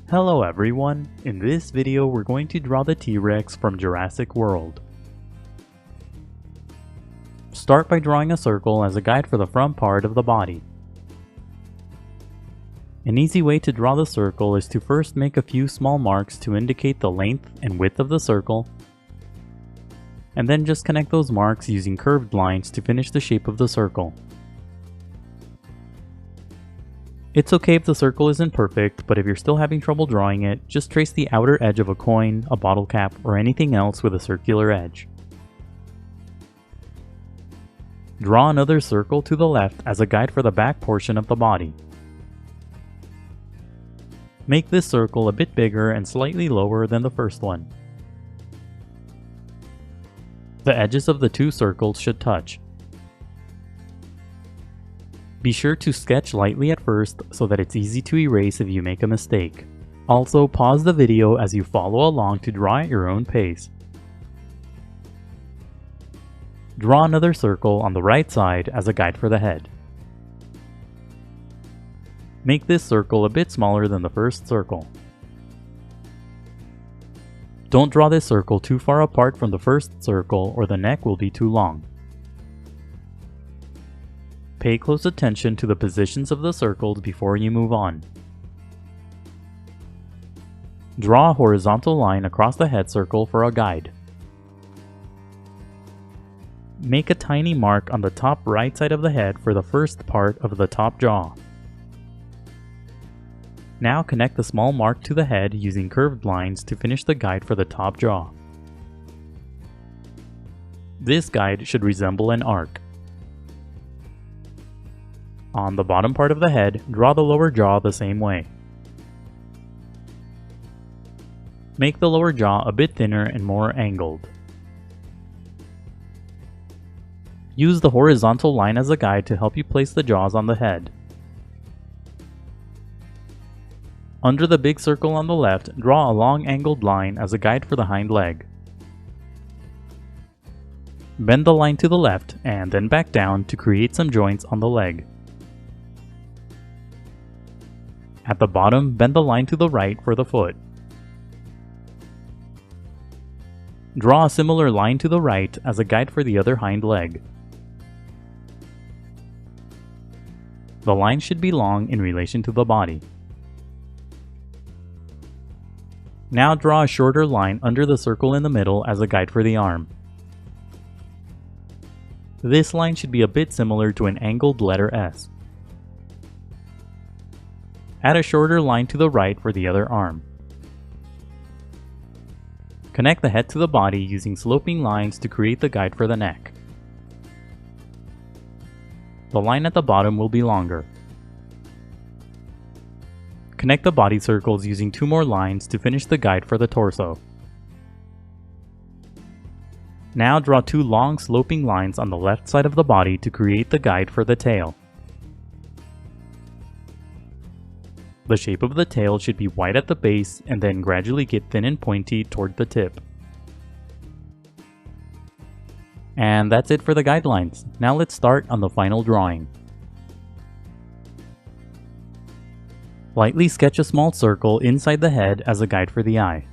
Hello everyone, in this video we're going to draw the T-Rex from Jurassic World. Start by drawing a circle as a guide for the front part of the body. An easy way to draw the circle is to first make a few small marks to indicate the length and width of the circle, and then just connect those marks using curved lines to finish the shape of the circle. It's okay if the circle isn't perfect, but if you're still having trouble drawing it, just trace the outer edge of a coin, a bottle cap, or anything else with a circular edge. Draw another circle to the left as a guide for the back portion of the body. Make this circle a bit bigger and slightly lower than the first one. The edges of the two circles should touch. Be sure to sketch lightly at first so that it's easy to erase if you make a mistake. Also, pause the video as you follow along to draw at your own pace. Draw another circle on the right side as a guide for the head. Make this circle a bit smaller than the first circle. Don't draw this circle too far apart from the first circle or the neck will be too long. Pay close attention to the positions of the circles before you move on. Draw a horizontal line across the head circle for a guide. Make a tiny mark on the top right side of the head for the first part of the top jaw. Now connect the small mark to the head using curved lines to finish the guide for the top jaw. This guide should resemble an arc. On the bottom part of the head, draw the lower jaw the same way. Make the lower jaw a bit thinner and more angled. Use the horizontal line as a guide to help you place the jaws on the head. Under the big circle on the left, draw a long angled line as a guide for the hind leg. Bend the line to the left and then back down to create some joints on the leg. At the bottom, bend the line to the right for the foot. Draw a similar line to the right as a guide for the other hind leg. The line should be long in relation to the body. Now draw a shorter line under the circle in the middle as a guide for the arm. This line should be a bit similar to an angled letter S. Add a shorter line to the right for the other arm. Connect the head to the body using sloping lines to create the guide for the neck. The line at the bottom will be longer. Connect the body circles using two more lines to finish the guide for the torso. Now draw two long sloping lines on the left side of the body to create the guide for the tail. The shape of the tail should be wide at the base and then gradually get thin and pointy toward the tip. And that's it for the guidelines. Now let's start on the final drawing. Lightly sketch a small circle inside the head as a guide for the eye.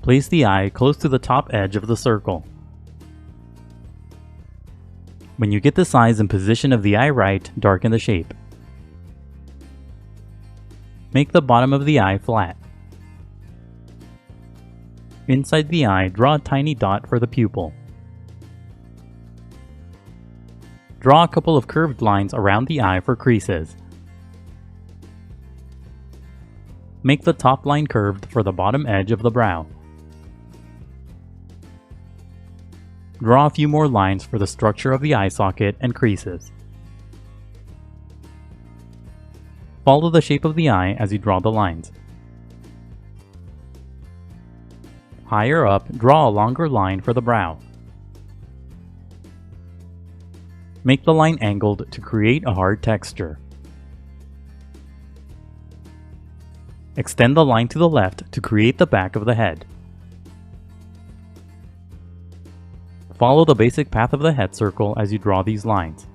Place the eye close to the top edge of the circle. When you get the size and position of the eye right, darken the shape. Make the bottom of the eye flat. Inside the eye, draw a tiny dot for the pupil. Draw a couple of curved lines around the eye for creases. Make the top line curved for the bottom edge of the brow. Draw a few more lines for the structure of the eye socket and creases. Follow the shape of the eye as you draw the lines. Higher up, draw a longer line for the brow. Make the line angled to create a hard texture. Extend the line to the left to create the back of the head. Follow the basic path of the head circle as you draw these lines.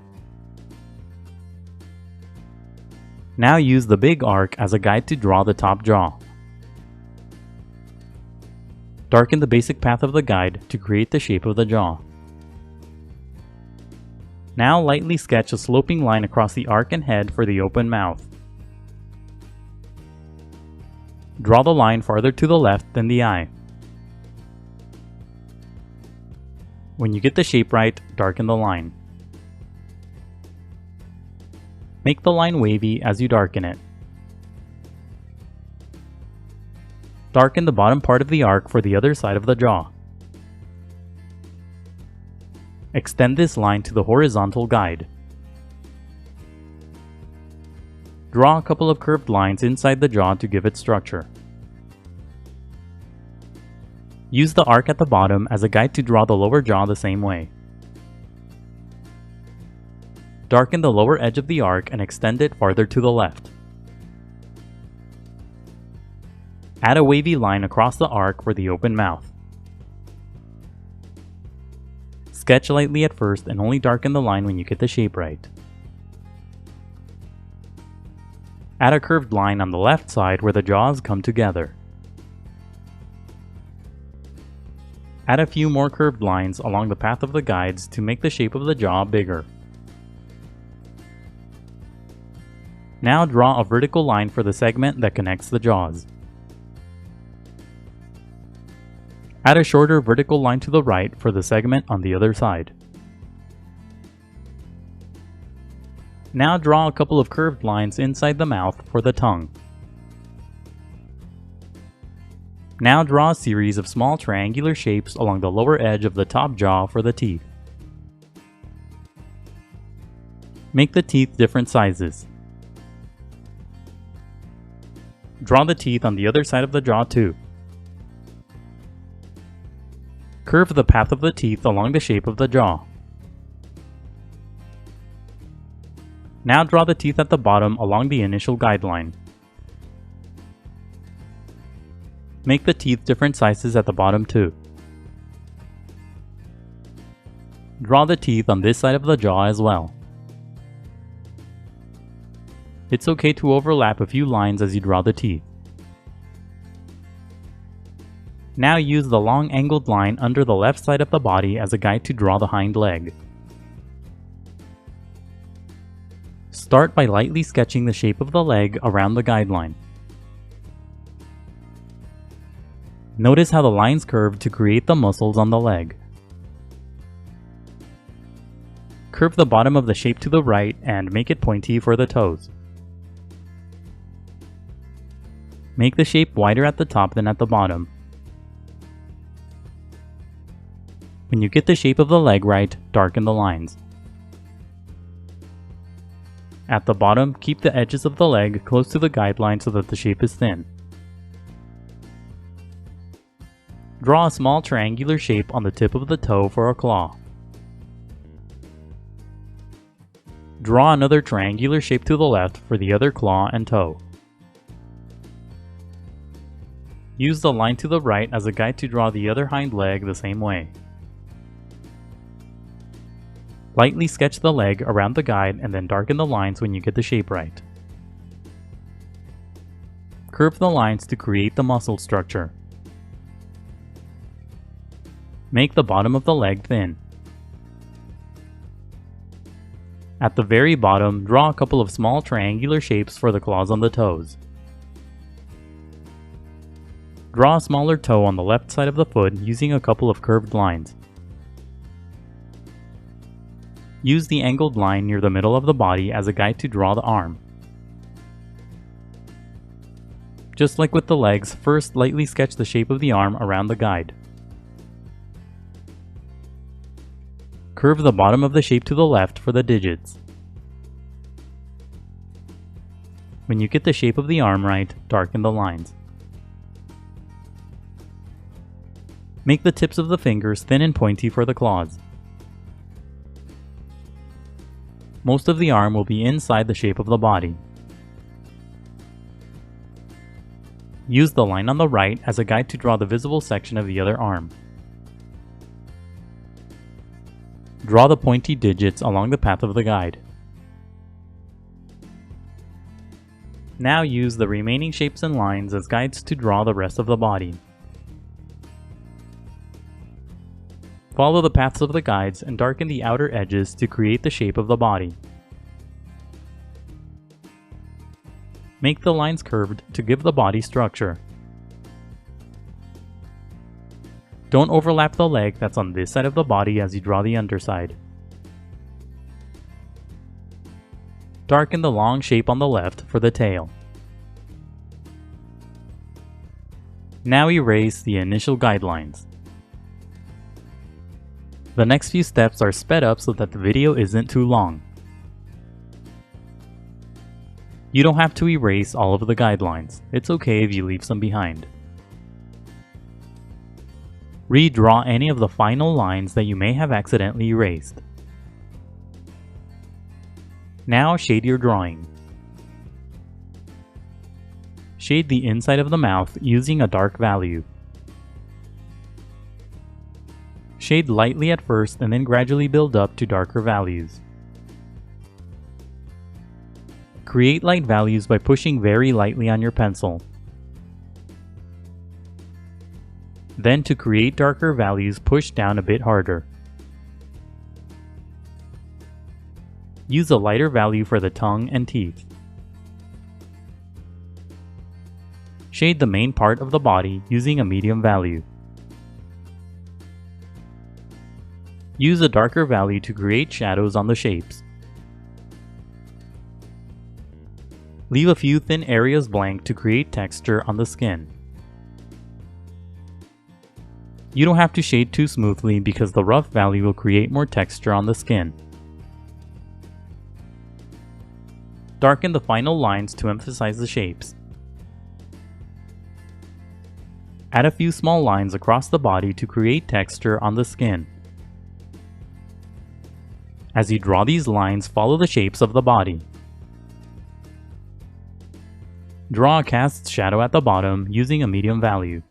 Now use the big arc as a guide to draw the top jaw. Darken the basic path of the guide to create the shape of the jaw. Now lightly sketch a sloping line across the arc and head for the open mouth. Draw the line farther to the left than the eye. When you get the shape right, darken the line. Make the line wavy as you darken it. Darken the bottom part of the arc for the other side of the jaw. Extend this line to the horizontal guide. Draw a couple of curved lines inside the jaw to give it structure. Use the arc at the bottom as a guide to draw the lower jaw the same way. Darken the lower edge of the arc and extend it farther to the left. Add a wavy line across the arc for the open mouth. Sketch lightly at first and only darken the line when you get the shape right. Add a curved line on the left side where the jaws come together. Add a few more curved lines along the path of the guides to make the shape of the jaw bigger. Now draw a vertical line for the segment that connects the jaws. Add a shorter vertical line to the right for the segment on the other side. Now draw a couple of curved lines inside the mouth for the tongue. Now draw a series of small triangular shapes along the lower edge of the top jaw for the teeth. Make the teeth different sizes. Draw the teeth on the other side of the jaw too. Curve the path of the teeth along the shape of the jaw. Now draw the teeth at the bottom along the initial guideline. Make the teeth different sizes at the bottom too. Draw the teeth on this side of the jaw as well. It's okay to overlap a few lines as you draw the teeth. Now use the long angled line under the left side of the body as a guide to draw the hind leg. Start by lightly sketching the shape of the leg around the guideline. Notice how the lines curve to create the muscles on the leg. Curve the bottom of the shape to the right and make it pointy for the toes. Make the shape wider at the top than at the bottom. When you get the shape of the leg right, darken the lines. At the bottom, keep the edges of the leg close to the guideline so that the shape is thin. Draw a small triangular shape on the tip of the toe for a claw. Draw another triangular shape to the left for the other claw and toe. Use the line to the right as a guide to draw the other hind leg the same way. Lightly sketch the leg around the guide and then darken the lines when you get the shape right. Curve the lines to create the muscle structure. Make the bottom of the leg thin. At the very bottom, draw a couple of small triangular shapes for the claws on the toes. Draw a smaller toe on the left side of the foot using a couple of curved lines. Use the angled line near the middle of the body as a guide to draw the arm. Just like with the legs, first lightly sketch the shape of the arm around the guide. Curve the bottom of the shape to the left for the digits. When you get the shape of the arm right, darken the lines. Make the tips of the fingers thin and pointy for the claws. Most of the arm will be inside the shape of the body. Use the line on the right as a guide to draw the visible section of the other arm. Draw the pointy digits along the path of the guide. Now use the remaining shapes and lines as guides to draw the rest of the body. Follow the paths of the guides and darken the outer edges to create the shape of the body. Make the lines curved to give the body structure. Don't overlap the leg that's on this side of the body as you draw the underside. Darken the long shape on the left for the tail. Now erase the initial guidelines. The next few steps are sped up so that the video isn't too long. You don't have to erase all of the guidelines. It's okay if you leave some behind. Redraw any of the final lines that you may have accidentally erased. Now shade your drawing. Shade the inside of the mouth using a dark value. Shade lightly at first and then gradually build up to darker values. Create light values by pushing very lightly on your pencil. Then to create darker values, push down a bit harder. Use a lighter value for the tongue and teeth. Shade the main part of the body using a medium value. Use a darker value to create shadows on the shapes. Leave a few thin areas blank to create texture on the skin. You don't have to shade too smoothly because the rough value will create more texture on the skin. Darken the final lines to emphasize the shapes. Add a few small lines across the body to create texture on the skin. As you draw these lines, follow the shapes of the body. Draw a cast shadow at the bottom using a medium value.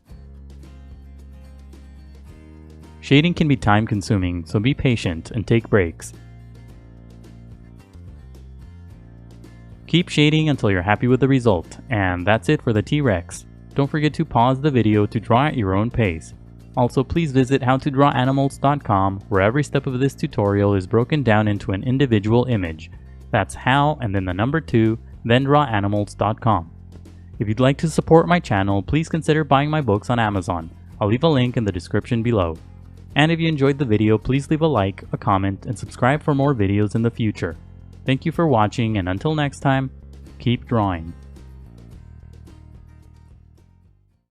Shading can be time-consuming, so be patient and take breaks. Keep shading until you're happy with the result, and that's it for the T-Rex. Don't forget to pause the video to draw at your own pace. Also, please visit howtodrawanimals.com, where every step of this tutorial is broken down into an individual image. That's how and then the number 2, then drawanimals.com. If you'd like to support my channel, please consider buying my books on Amazon. I'll leave a link in the description below. And if you enjoyed the video, please leave a like, a comment, and subscribe for more videos in the future. Thank you for watching, and until next time, keep drawing.